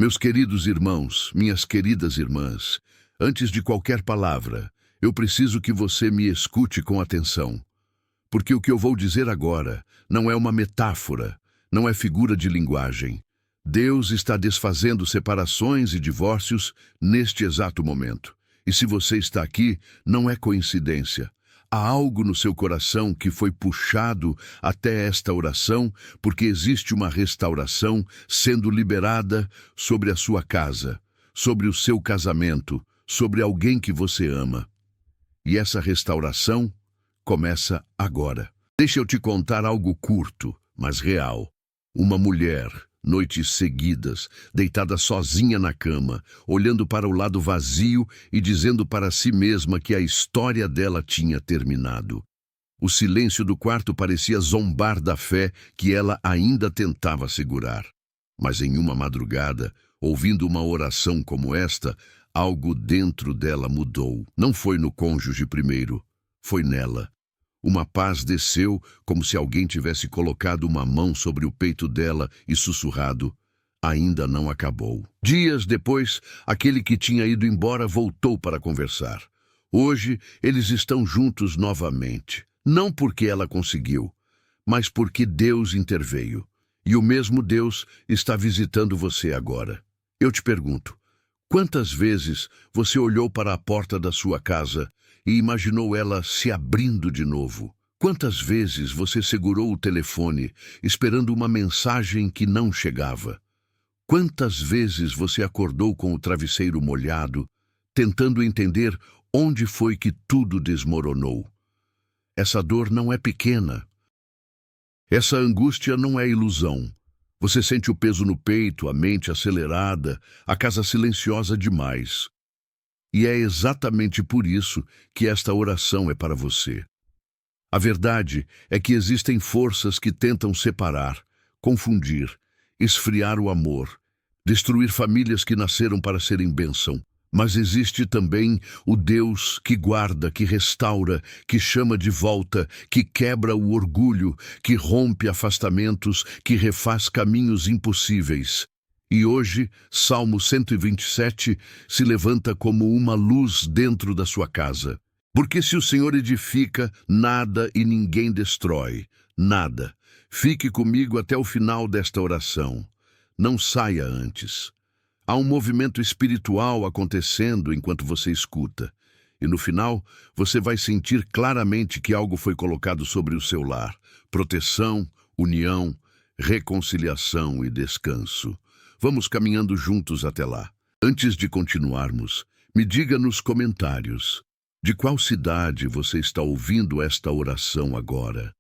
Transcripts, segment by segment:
Meus queridos irmãos, minhas queridas irmãs, antes de qualquer palavra, eu preciso que você me escute com atenção. Porque o que eu vou dizer agora não é uma metáfora, não é figura de linguagem. Deus está desfazendo separações e divórcios neste exato momento. E se você está aqui, não é coincidência. Há algo no seu coração que foi puxado até esta oração, porque existe uma restauração sendo liberada sobre a sua casa, sobre o seu casamento, sobre alguém que você ama. E essa restauração começa agora. Deixa eu te contar algo curto, mas real. Uma mulher, noites seguidas, deitada sozinha na cama, olhando para o lado vazio e dizendo para si mesma que a história dela tinha terminado. O silêncio do quarto parecia zombar da fé que ela ainda tentava segurar. Mas em uma madrugada, ouvindo uma oração como esta, algo dentro dela mudou. Não foi no cônjuge primeiro, foi nela. Uma paz desceu, como se alguém tivesse colocado uma mão sobre o peito dela e sussurrado: ainda não acabou. Dias depois, aquele que tinha ido embora voltou para conversar. Hoje, eles estão juntos novamente. Não porque ela conseguiu, mas porque Deus interveio. E o mesmo Deus está visitando você agora. Eu te pergunto, quantas vezes você olhou para a porta da sua casa e imaginou ela se abrindo de novo? Quantas vezes você segurou o telefone, esperando uma mensagem que não chegava? Quantas vezes você acordou com o travesseiro molhado, tentando entender onde foi que tudo desmoronou? Essa dor não é pequena. Essa angústia não é ilusão. Você sente o peso no peito, a mente acelerada, a casa silenciosa demais. E é exatamente por isso que esta oração é para você. A verdade é que existem forças que tentam separar, confundir, esfriar o amor, destruir famílias que nasceram para serem bênção. Mas existe também o Deus que guarda, que restaura, que chama de volta, que quebra o orgulho, que rompe afastamentos, que refaz caminhos impossíveis. E hoje, Salmo 127 se levanta como uma luz dentro da sua casa. Porque se o Senhor edifica, nada e ninguém destrói. Nada. Fique comigo até o final desta oração. Não saia antes. Há um movimento espiritual acontecendo enquanto você escuta. E no final, você vai sentir claramente que algo foi colocado sobre o seu lar. Proteção, união, reconciliação e descanso. Vamos caminhando juntos até lá. Antes de continuarmos, me diga nos comentários de qual cidade você está ouvindo esta oração agora.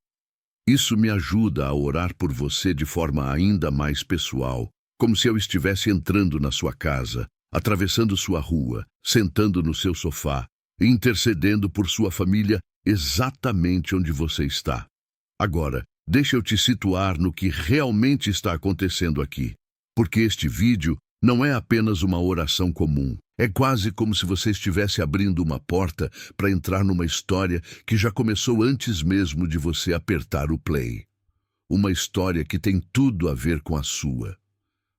Isso me ajuda a orar por você de forma ainda mais pessoal, como se eu estivesse entrando na sua casa, atravessando sua rua, sentando no seu sofá e intercedendo por sua família exatamente onde você está. Agora, deixa eu te situar no que realmente está acontecendo aqui. Porque este vídeo não é apenas uma oração comum. É quase como se você estivesse abrindo uma porta para entrar numa história que já começou antes mesmo de você apertar o play. Uma história que tem tudo a ver com a sua.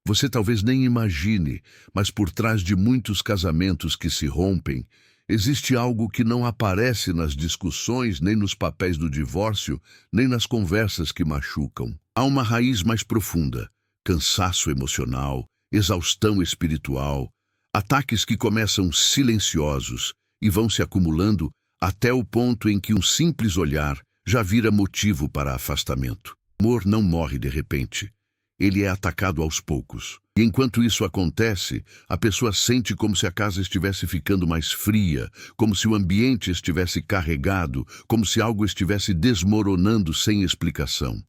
Você talvez nem imagine, mas por trás de muitos casamentos que se rompem, existe algo que não aparece nas discussões, nem nos papéis do divórcio, nem nas conversas que machucam. Há uma raiz mais profunda. Cansaço emocional, exaustão espiritual, ataques que começam silenciosos e vão se acumulando até o ponto em que um simples olhar já vira motivo para afastamento. O amor não morre de repente, ele é atacado aos poucos. E enquanto isso acontece, a pessoa sente como se a casa estivesse ficando mais fria, como se o ambiente estivesse carregado, como se algo estivesse desmoronando sem explicação.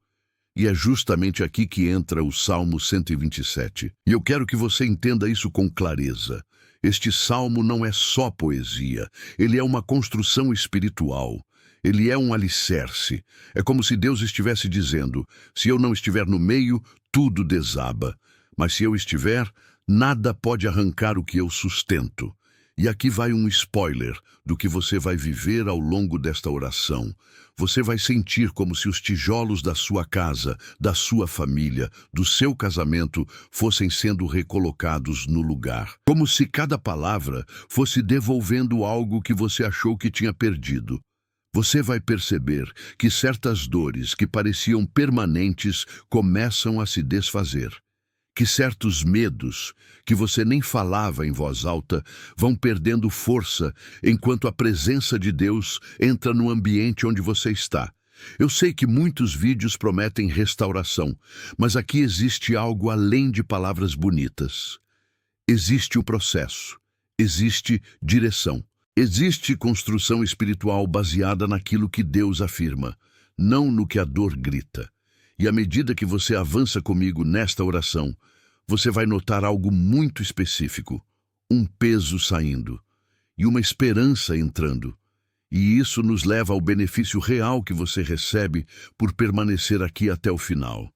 E é justamente aqui que entra o Salmo 127. E eu quero que você entenda isso com clareza. Este salmo não é só poesia, ele é uma construção espiritual. Ele é um alicerce. É como se Deus estivesse dizendo: se eu não estiver no meio, tudo desaba. Mas se eu estiver, nada pode arrancar o que eu sustento. E aqui vai um spoiler do que você vai viver ao longo desta oração. Você vai sentir como se os tijolos da sua casa, da sua família, do seu casamento fossem sendo recolocados no lugar. Como se cada palavra fosse devolvendo algo que você achou que tinha perdido. Você vai perceber que certas dores que pareciam permanentes começam a se desfazer. Que certos medos, que você nem falava em voz alta, vão perdendo força enquanto a presença de Deus entra no ambiente onde você está. Eu sei que muitos vídeos prometem restauração, mas aqui existe algo além de palavras bonitas. Existe um processo, existe direção, existe construção espiritual baseada naquilo que Deus afirma, não no que a dor grita. E à medida que você avança comigo nesta oração, você vai notar algo muito específico, um peso saindo e uma esperança entrando. E isso nos leva ao benefício real que você recebe por permanecer aqui até o final.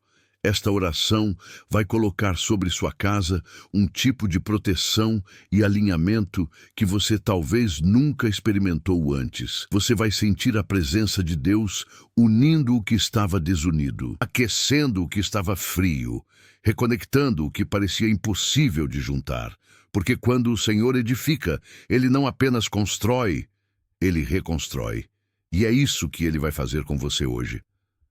Esta oração vai colocar sobre sua casa um tipo de proteção e alinhamento que você talvez nunca experimentou antes. Você vai sentir a presença de Deus unindo o que estava desunido, aquecendo o que estava frio, reconectando o que parecia impossível de juntar. Porque quando o Senhor edifica, Ele não apenas constrói, Ele reconstrói. E é isso que Ele vai fazer com você hoje.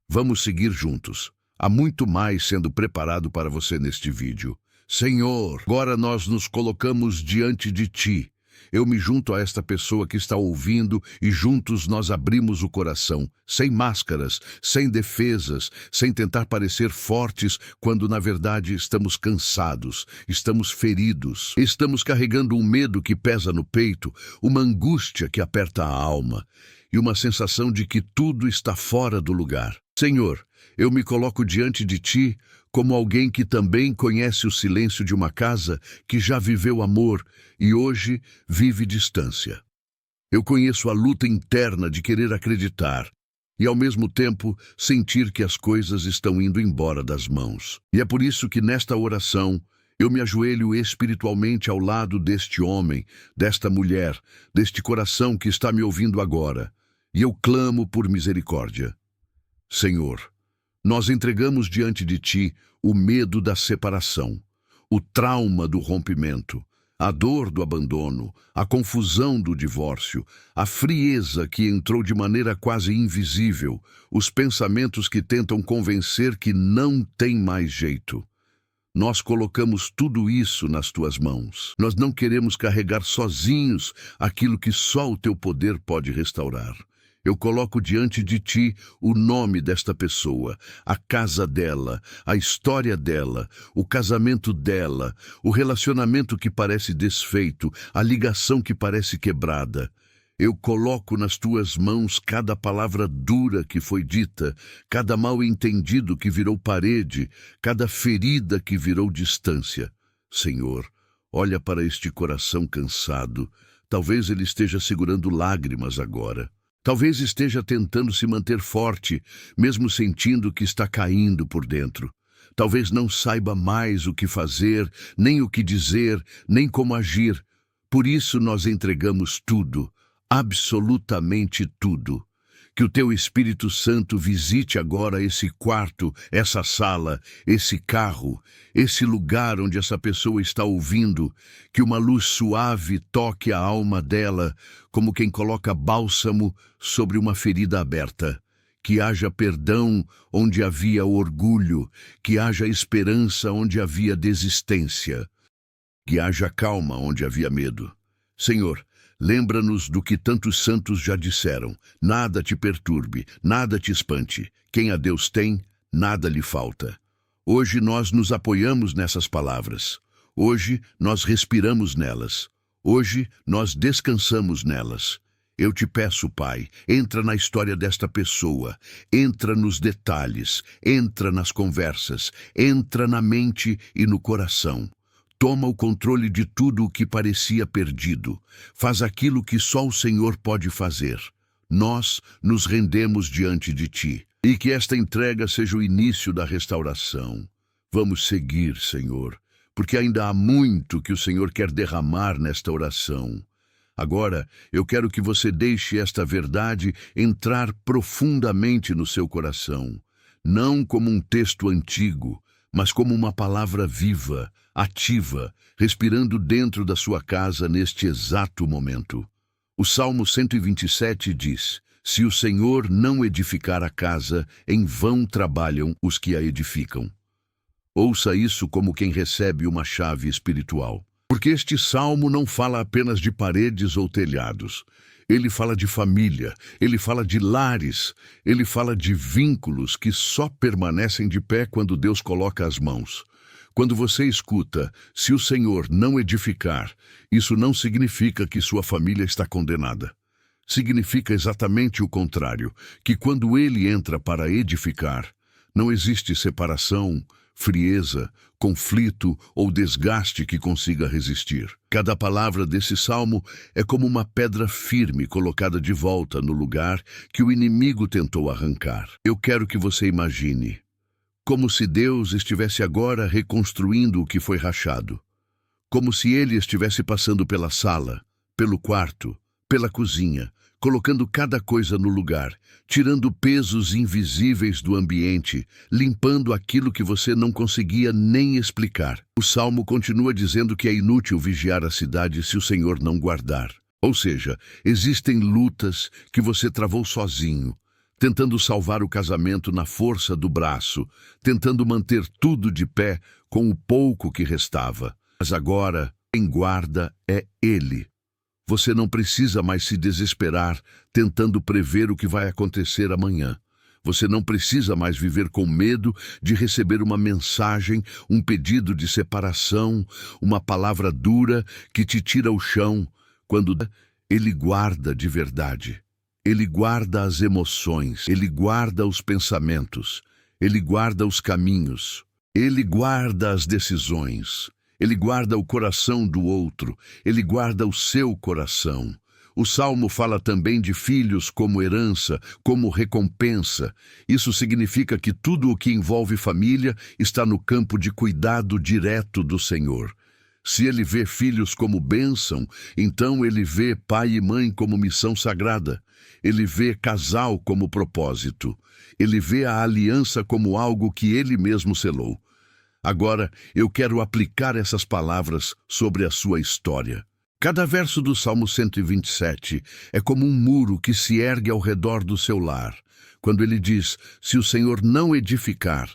Vamos seguir juntos. Há muito mais sendo preparado para você neste vídeo. Senhor, agora nós nos colocamos diante de Ti. Eu me junto a esta pessoa que está ouvindo e juntos nós abrimos o coração, sem máscaras, sem defesas, sem tentar parecer fortes quando na verdade estamos cansados, estamos feridos, estamos carregando um medo que pesa no peito, uma angústia que aperta a alma e uma sensação de que tudo está fora do lugar. Senhor, eu me coloco diante de Ti como alguém que também conhece o silêncio de uma casa que já viveu amor e hoje vive distância. Eu conheço a luta interna de querer acreditar e, ao mesmo tempo, sentir que as coisas estão indo embora das mãos. E é por isso que, nesta oração, eu me ajoelho espiritualmente ao lado deste homem, desta mulher, deste coração que está me ouvindo agora, e eu clamo por misericórdia. Senhor, nós entregamos diante de Ti o medo da separação, o trauma do rompimento, a dor do abandono, a confusão do divórcio, a frieza que entrou de maneira quase invisível, os pensamentos que tentam convencer que não tem mais jeito. Nós colocamos tudo isso nas Tuas mãos. Nós não queremos carregar sozinhos aquilo que só o Teu poder pode restaurar. Eu coloco diante de Ti o nome desta pessoa, a casa dela, a história dela, o casamento dela, o relacionamento que parece desfeito, a ligação que parece quebrada. Eu coloco nas Tuas mãos cada palavra dura que foi dita, cada mal-entendido que virou parede, cada ferida que virou distância. Senhor, olha para este coração cansado. Talvez ele esteja segurando lágrimas agora. Talvez esteja tentando se manter forte, mesmo sentindo que está caindo por dentro. Talvez não saiba mais o que fazer, nem o que dizer, nem como agir. Por isso nós entregamos tudo, absolutamente tudo. Que o Teu Espírito Santo visite agora esse quarto, essa sala, esse carro, esse lugar onde essa pessoa está ouvindo. Que uma luz suave toque a alma dela, como quem coloca bálsamo sobre uma ferida aberta. Que haja perdão onde havia orgulho, que haja esperança onde havia desistência. Que haja calma onde havia medo. Senhor, lembra-nos do que tantos santos já disseram. Nada te perturbe, nada te espante. Quem a Deus tem, nada lhe falta. Hoje nós nos apoiamos nessas palavras. Hoje nós respiramos nelas. Hoje nós descansamos nelas. Eu te peço, Pai, entra na história desta pessoa, entra nos detalhes, entra nas conversas, entra na mente e no coração. Toma o controle de tudo o que parecia perdido. Faz aquilo que só o Senhor pode fazer. Nós nos rendemos diante de Ti. E que esta entrega seja o início da restauração. Vamos seguir, Senhor, porque ainda há muito que o Senhor quer derramar nesta oração. Agora, eu quero que você deixe esta verdade entrar profundamente no seu coração, não como um texto antigo, mas como uma palavra viva, ativa, respirando dentro da sua casa neste exato momento. O Salmo 127 diz: Se o Senhor não edificar a casa, em vão trabalham os que a edificam. Ouça isso como quem recebe uma chave espiritual. Porque este salmo não fala apenas de paredes ou telhados. Ele fala de família, ele fala de lares, ele fala de vínculos que só permanecem de pé quando Deus coloca as mãos. Quando você escuta, se o Senhor não edificar, isso não significa que sua família está condenada. Significa exatamente o contrário, que quando ele entra para edificar, não existe separação, frieza, conflito ou desgaste que consiga resistir. Cada palavra desse salmo é como uma pedra firme colocada de volta no lugar que o inimigo tentou arrancar. Eu quero que você imagine, como se Deus estivesse agora reconstruindo o que foi rachado. Como se ele estivesse passando pela sala, pelo quarto, pela cozinha, colocando cada coisa no lugar, tirando pesos invisíveis do ambiente, limpando aquilo que você não conseguia nem explicar. O Salmo continua dizendo que é inútil vigiar a cidade se o Senhor não guardar. Ou seja, existem lutas que você travou sozinho, tentando salvar o casamento na força do braço, tentando manter tudo de pé com o pouco que restava. Mas agora, quem guarda é Ele. Você não precisa mais se desesperar tentando prever o que vai acontecer amanhã. Você não precisa mais viver com medo de receber uma mensagem, um pedido de separação, uma palavra dura que te tira o chão, quando Ele guarda de verdade. Ele guarda as emoções, Ele guarda os pensamentos, Ele guarda os caminhos, Ele guarda as decisões. Ele guarda o coração do outro, ele guarda o seu coração. O Salmo fala também de filhos como herança, como recompensa. Isso significa que tudo o que envolve família está no campo de cuidado direto do Senhor. Se ele vê filhos como bênção, então ele vê pai e mãe como missão sagrada. Ele vê casal como propósito. Ele vê a aliança como algo que ele mesmo selou. Agora, eu quero aplicar essas palavras sobre a sua história. Cada verso do Salmo 127 é como um muro que se ergue ao redor do seu lar. Quando ele diz, se o Senhor não edificar,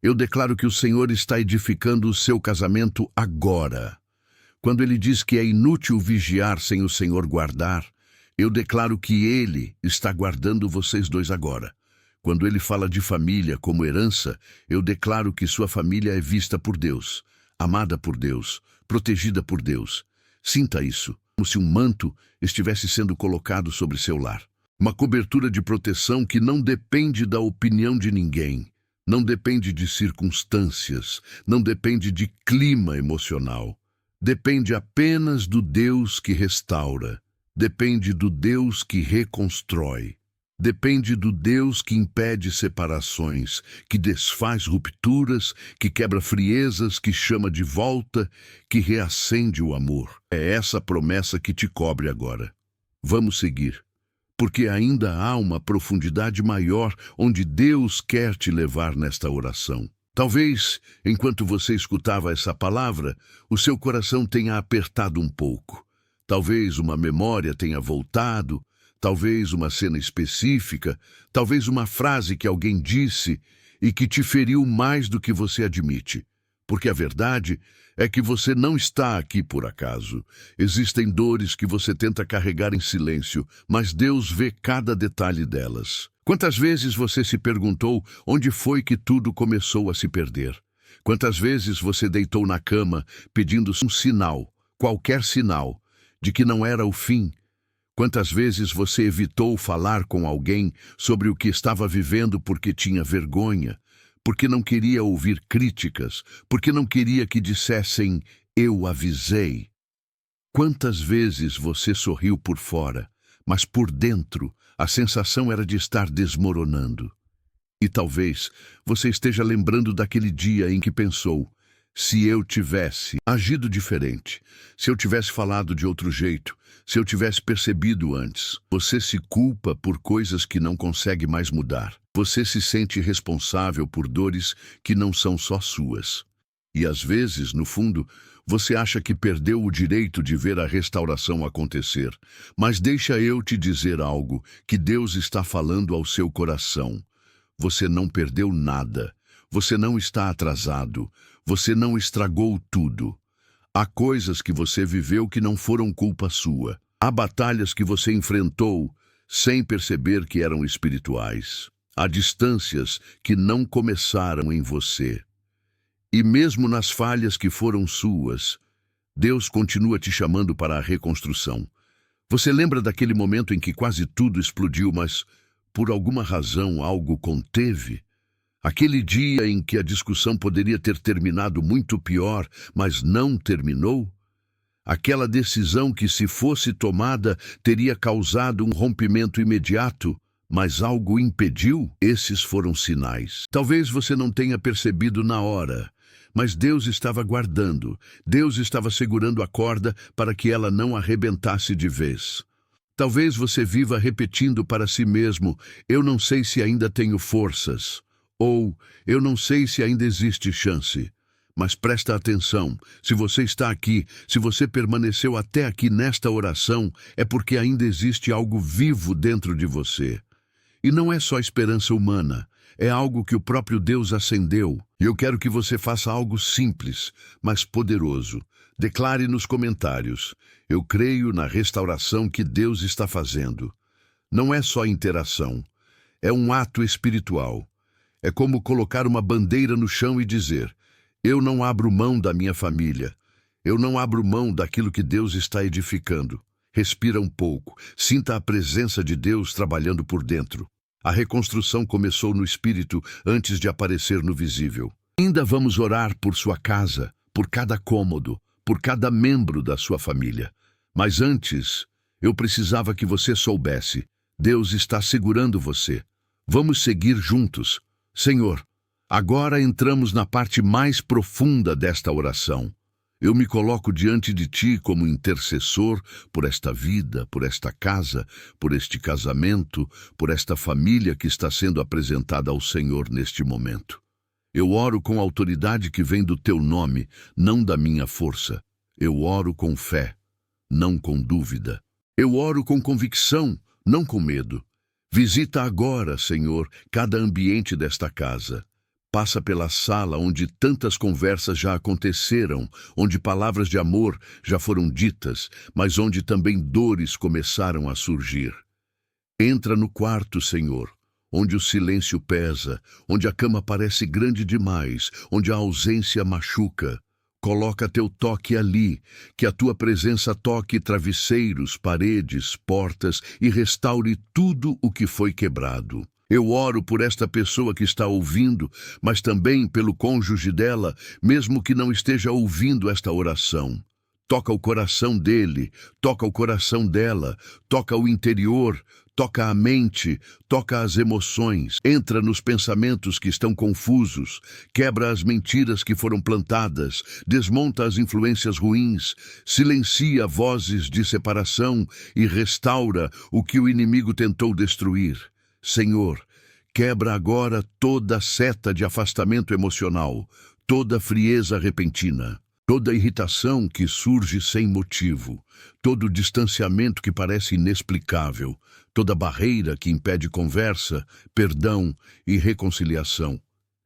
eu declaro que o Senhor está edificando o seu casamento agora. Quando ele diz que é inútil vigiar sem o Senhor guardar, eu declaro que Ele está guardando vocês dois agora. Quando ele fala de família como herança, eu declaro que sua família é vista por Deus, amada por Deus, protegida por Deus. Sinta isso, como se um manto estivesse sendo colocado sobre seu lar. Uma cobertura de proteção que não depende da opinião de ninguém, não depende de circunstâncias, não depende de clima emocional. Depende apenas do Deus que restaura, depende do Deus que reconstrói. Depende do Deus que impede separações, que desfaz rupturas, que quebra friezas, que chama de volta, que reacende o amor. É essa promessa que te cobre agora. Vamos seguir, porque ainda há uma profundidade maior onde Deus quer te levar nesta oração. Talvez, enquanto você escutava essa palavra, o seu coração tenha apertado um pouco. Talvez uma memória tenha voltado, talvez uma cena específica, talvez uma frase que alguém disse e que te feriu mais do que você admite. Porque a verdade é que você não está aqui por acaso. Existem dores que você tenta carregar em silêncio, mas Deus vê cada detalhe delas. Quantas vezes você se perguntou onde foi que tudo começou a se perder? Quantas vezes você deitou na cama pedindo um sinal, qualquer sinal, de que não era o fim? Quantas vezes você evitou falar com alguém sobre o que estava vivendo porque tinha vergonha, porque não queria ouvir críticas, porque não queria que dissessem, eu avisei? Quantas vezes você sorriu por fora, mas por dentro a sensação era de estar desmoronando? E talvez você esteja lembrando daquele dia em que pensou, Se eu tivesse agido diferente, se eu tivesse falado de outro jeito, se eu tivesse percebido antes, você se culpa por coisas que não consegue mais mudar. Você se sente responsável por dores que não são só suas. E às vezes, no fundo, você acha que perdeu o direito de ver a restauração acontecer. Mas deixa eu te dizer algo que Deus está falando ao seu coração. Você não perdeu nada. Você não está atrasado. Você não estragou tudo. Há coisas que você viveu que não foram culpa sua. Há batalhas que você enfrentou sem perceber que eram espirituais. Há distâncias que não começaram em você. E mesmo nas falhas que foram suas, Deus continua te chamando para a reconstrução. Você lembra daquele momento em que quase tudo explodiu, mas por alguma razão algo conteve? Aquele dia em que a discussão poderia ter terminado muito pior, mas não terminou? Aquela decisão que, se fosse tomada, teria causado um rompimento imediato, mas algo impediu? Esses foram sinais. Talvez você não tenha percebido na hora, mas Deus estava guardando. Deus estava segurando a corda para que ela não arrebentasse de vez. Talvez você viva repetindo para si mesmo: eu não sei se ainda tenho forças. Ou, eu não sei se ainda existe chance. Mas presta atenção, se você está aqui, se você permaneceu até aqui nesta oração, é porque ainda existe algo vivo dentro de você. E não é só esperança humana, é algo que o próprio Deus acendeu. E eu quero que você faça algo simples, mas poderoso. Declare nos comentários: eu creio na restauração que Deus está fazendo. Não é só interação, é um ato espiritual. É como colocar uma bandeira no chão e dizer: eu não abro mão da minha família. Eu não abro mão daquilo que Deus está edificando. Respira um pouco. Sinta a presença de Deus trabalhando por dentro. A reconstrução começou no espírito antes de aparecer no visível. Ainda vamos orar por sua casa, por cada cômodo, por cada membro da sua família. Mas antes, eu precisava que você soubesse: Deus está segurando você. Vamos seguir juntos. Senhor, agora entramos na parte mais profunda desta oração. Eu me coloco diante de Ti como intercessor por esta vida, por esta casa, por este casamento, por esta família que está sendo apresentada ao Senhor neste momento. Eu oro com a autoridade que vem do Teu nome, não da minha força. Eu oro com fé, não com dúvida. Eu oro com convicção, não com medo. Visita agora, Senhor, cada ambiente desta casa. Passa pela sala onde tantas conversas já aconteceram, onde palavras de amor já foram ditas, mas onde também dores começaram a surgir. Entra no quarto, Senhor, onde o silêncio pesa, onde a cama parece grande demais, onde a ausência machuca. Coloca Teu toque ali, que a Tua presença toque travesseiros, paredes, portas e restaure tudo o que foi quebrado. Eu oro por esta pessoa que está ouvindo, mas também pelo cônjuge dela, mesmo que não esteja ouvindo esta oração. Toca o coração dele, toca o coração dela, toca o interior, toca a mente, toca as emoções, entra nos pensamentos que estão confusos, quebra as mentiras que foram plantadas, desmonta as influências ruins, silencia vozes de separação e restaura o que o inimigo tentou destruir. Senhor, quebra agora toda seta de afastamento emocional, toda frieza repentina, toda irritação que surge sem motivo, todo distanciamento que parece inexplicável, toda barreira que impede conversa, perdão e reconciliação.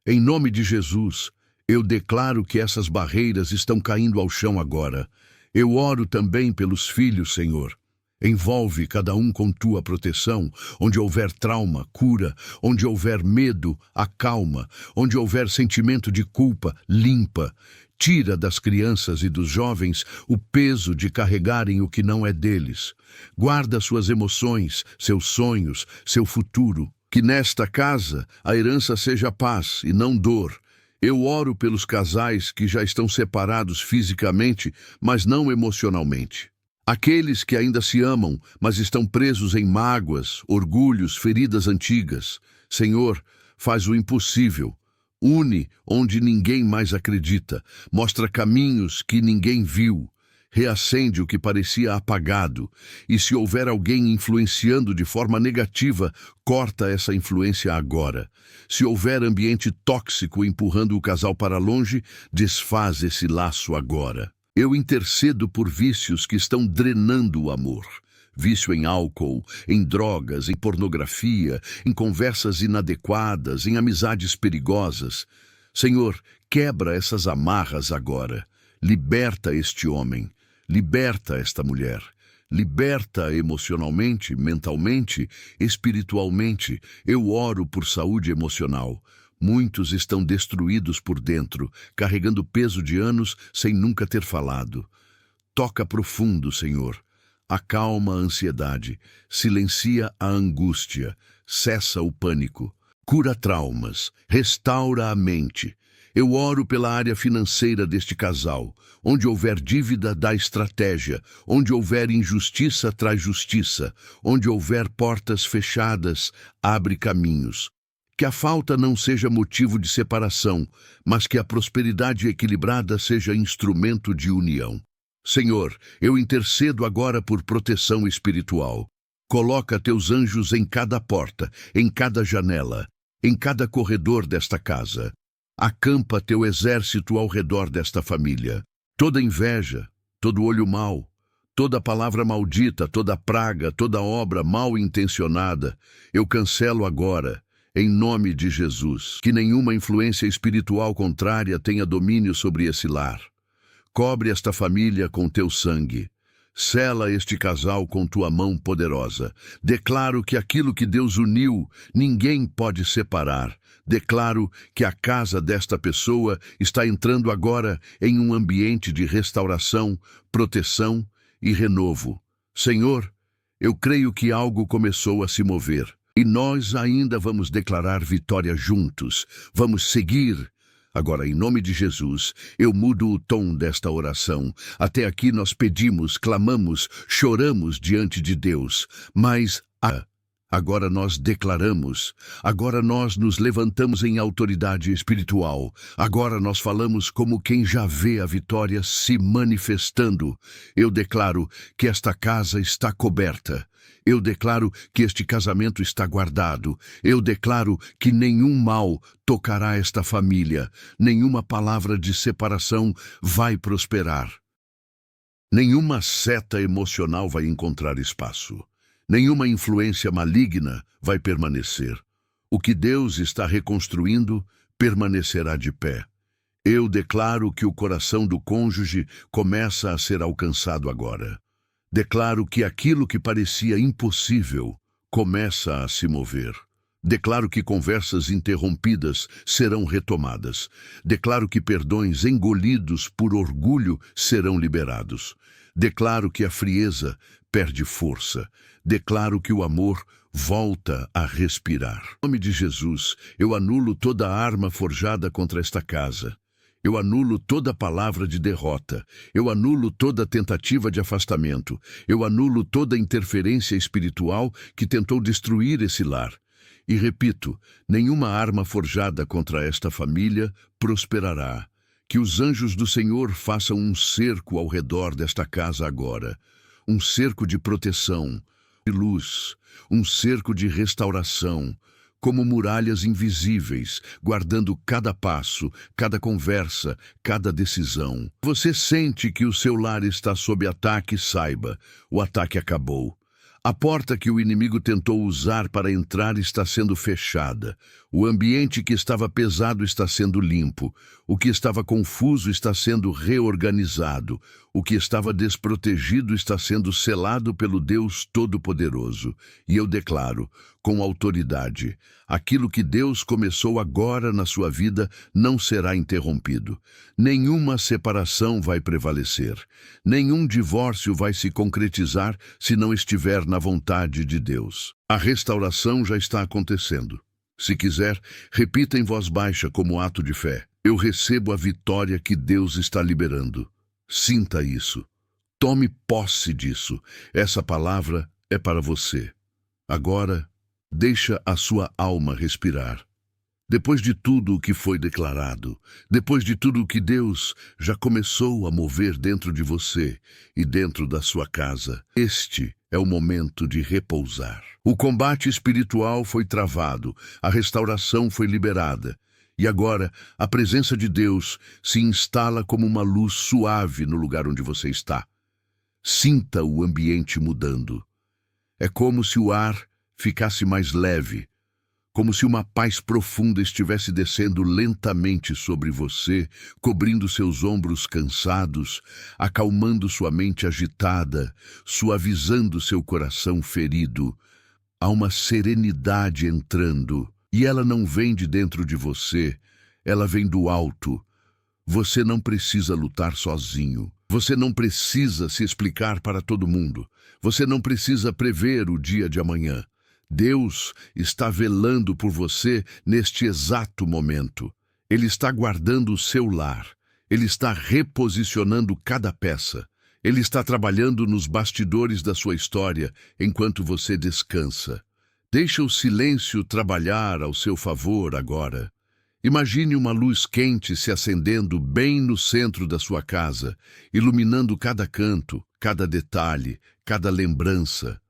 Em nome de Jesus, eu declaro que essas barreiras estão caindo ao chão agora. Eu oro também pelos filhos, Senhor. Envolve cada um com Tua proteção. Onde houver trauma, cura. Onde houver medo, acalma. Onde houver sentimento de culpa, limpa. Tira das crianças e dos jovens o peso de carregarem o que não é deles. Guarda suas emoções, seus sonhos, seu futuro. Que nesta casa a herança seja paz e não dor. Eu oro pelos casais que já estão separados fisicamente, mas não emocionalmente. Aqueles que ainda se amam, mas estão presos em mágoas, orgulhos, feridas antigas. Senhor, faz o impossível. Une onde ninguém mais acredita, mostra caminhos que ninguém viu, reacende o que parecia apagado, e se houver alguém influenciando de forma negativa, corta essa influência agora. Se houver ambiente tóxico empurrando o casal para longe, desfaz esse laço agora. Eu intercedo por vícios que estão drenando o amor. Vício em álcool, em drogas, em pornografia, em conversas inadequadas, em amizades perigosas. Senhor, quebra essas amarras agora. Liberta este homem. Liberta esta mulher. Liberta emocionalmente, mentalmente, espiritualmente. Eu oro por saúde emocional. Muitos estão destruídos por dentro, carregando peso de anos sem nunca ter falado. Toca profundo, Senhor. Acalma a ansiedade, silencia a angústia, cessa o pânico, cura traumas, restaura a mente. Eu oro pela área financeira deste casal. Onde houver dívida, dá estratégia. Onde houver injustiça, traz justiça. Onde houver portas fechadas, abre caminhos. Que a falta não seja motivo de separação, mas que a prosperidade equilibrada seja instrumento de união. Senhor, eu intercedo agora por proteção espiritual. Coloca teus anjos em cada porta, em cada janela, em cada corredor desta casa. Acampa teu exército ao redor desta família. Toda inveja, todo olho mau, toda palavra maldita, toda praga, toda obra mal intencionada, eu cancelo agora, em nome de Jesus. Que nenhuma influência espiritual contrária tenha domínio sobre esse lar. Cobre esta família com teu sangue. Sela este casal com tua mão poderosa. Declaro que aquilo que Deus uniu, ninguém pode separar. Declaro que a casa desta pessoa está entrando agora em um ambiente de restauração, proteção e renovo. Senhor, eu creio que algo começou a se mover. E nós ainda vamos declarar vitória juntos. Vamos seguir. Agora, em nome de Jesus, eu mudo o tom desta oração. Até aqui nós pedimos, clamamos, choramos diante de Deus. Mas agora nós declaramos. Agora nós nos levantamos em autoridade espiritual. Agora nós falamos como quem já vê a vitória se manifestando. Eu declaro que esta casa está coberta. Eu declaro que este casamento está guardado. Eu declaro que nenhum mal tocará esta família. Nenhuma palavra de separação vai prosperar. Nenhuma seta emocional vai encontrar espaço. Nenhuma influência maligna vai permanecer. O que Deus está reconstruindo permanecerá de pé. Eu declaro que o coração do cônjuge começa a ser alcançado agora. Declaro que aquilo que parecia impossível começa a se mover. Declaro que conversas interrompidas serão retomadas. Declaro que perdões engolidos por orgulho serão liberados. Declaro que a frieza perde força. Declaro que o amor volta a respirar. Em nome de Jesus, eu anulo toda arma forjada contra esta casa. Eu anulo toda palavra de derrota. Eu anulo toda tentativa de afastamento. Eu anulo toda interferência espiritual que tentou destruir esse lar. E repito, nenhuma arma forjada contra esta família prosperará. Que os anjos do Senhor façam um cerco ao redor desta casa agora. Um cerco de proteção, de luz, um cerco de restauração, como muralhas invisíveis, guardando cada passo, cada conversa, cada decisão. Você sente que o seu lar está sob ataque, saiba, o ataque acabou. A porta que o inimigo tentou usar para entrar está sendo fechada. O ambiente que estava pesado está sendo limpo. O que estava confuso está sendo reorganizado. O que estava desprotegido está sendo selado pelo Deus Todo-Poderoso. E eu declaro, com autoridade, aquilo que Deus começou agora na sua vida não será interrompido. Nenhuma separação vai prevalecer. Nenhum divórcio vai se concretizar se não estiver na vontade de Deus. A restauração já está acontecendo. Se quiser, repita em voz baixa como ato de fé. Eu recebo a vitória que Deus está liberando. Sinta isso. Tome posse disso. Essa palavra é para você. Agora, deixa a sua alma respirar. Depois de tudo o que foi declarado, depois de tudo o que Deus já começou a mover dentro de você e dentro da sua casa, este é o momento de repousar. O combate espiritual foi travado, a restauração foi liberada, e agora a presença de Deus se instala como uma luz suave no lugar onde você está. Sinta o ambiente mudando. É como se o ar ficasse mais leve, como se uma paz profunda estivesse descendo lentamente sobre você, cobrindo seus ombros cansados, acalmando sua mente agitada, suavizando seu coração ferido. Há uma serenidade entrando, e ela não vem de dentro de você, ela vem do alto. Você não precisa lutar sozinho. Você não precisa se explicar para todo mundo. Você não precisa prever o dia de amanhã. Deus está velando por você neste exato momento. Ele está guardando o seu lar. Ele está reposicionando cada peça. Ele está trabalhando nos bastidores da sua história enquanto você descansa. Deixa o silêncio trabalhar ao seu favor agora. Imagine uma luz quente se acendendo bem no centro da sua casa, iluminando cada canto, cada detalhe, cada lembrança.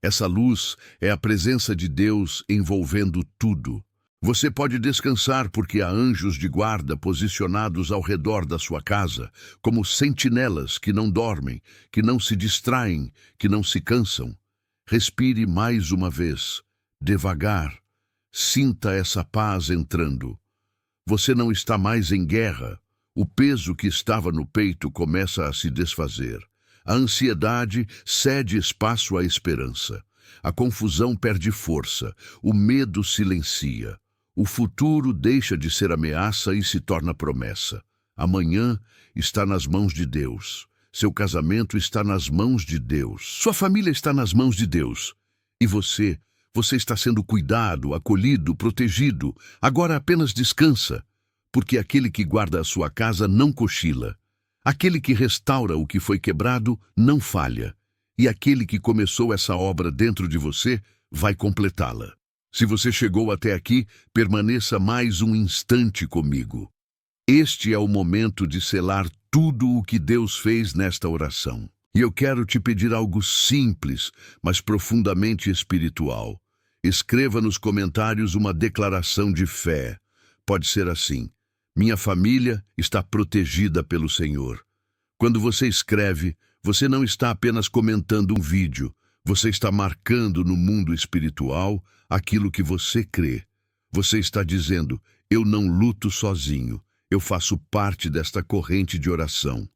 Essa luz é a presença de Deus envolvendo tudo. Você pode descansar porque há anjos de guarda posicionados ao redor da sua casa, como sentinelas que não dormem, que não se distraem, que não se cansam. Respire mais uma vez, devagar. Sinta essa paz entrando. Você não está mais em guerra. O peso que estava no peito começa a se desfazer. A ansiedade cede espaço à esperança. A confusão perde força. O medo silencia. O futuro deixa de ser ameaça e se torna promessa. Amanhã está nas mãos de Deus. Seu casamento está nas mãos de Deus. Sua família está nas mãos de Deus. E você está sendo cuidado, acolhido, protegido. Agora apenas descansa, porque aquele que guarda a sua casa não cochila. Aquele que restaura o que foi quebrado não falha, e aquele que começou essa obra dentro de você vai completá-la. Se você chegou até aqui, permaneça mais um instante comigo. Este é o momento de selar tudo o que Deus fez nesta oração. E eu quero te pedir algo simples, mas profundamente espiritual. Escreva nos comentários uma declaração de fé. Pode ser assim: minha família está protegida pelo Senhor. Quando você escreve, você não está apenas comentando um vídeo, você está marcando no mundo espiritual aquilo que você crê. Você está dizendo: eu não luto sozinho, eu faço parte desta corrente de oração.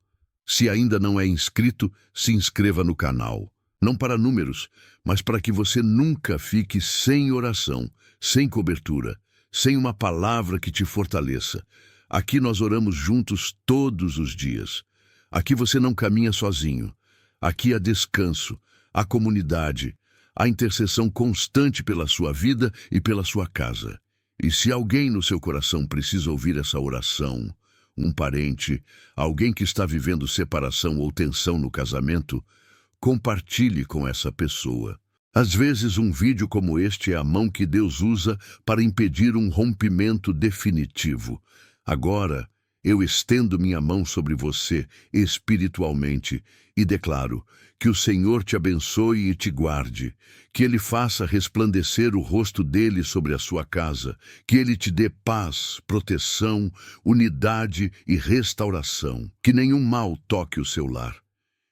Se ainda não é inscrito, se inscreva no canal. Não para números, mas para que você nunca fique sem oração, sem cobertura, sem uma palavra que te fortaleça. Aqui nós oramos juntos todos os dias. Aqui você não caminha sozinho. Aqui há descanso, há comunidade, há intercessão constante pela sua vida e pela sua casa. E se alguém no seu coração precisa ouvir essa oração, um parente, alguém que está vivendo separação ou tensão no casamento, compartilhe com essa pessoa. Às vezes um vídeo como este é a mão que Deus usa para impedir um rompimento definitivo. Agora, eu estendo minha mão sobre você espiritualmente e declaro que o Senhor te abençoe e te guarde, que Ele faça resplandecer o rosto dele sobre a sua casa, que Ele te dê paz, proteção, unidade e restauração, que nenhum mal toque o seu lar,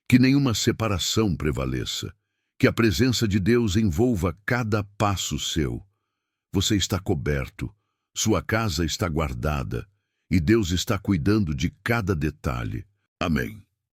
que nenhuma separação prevaleça, que a presença de Deus envolva cada passo seu. Você está coberto, sua casa está guardada, e Deus está cuidando de cada detalhe. Amém.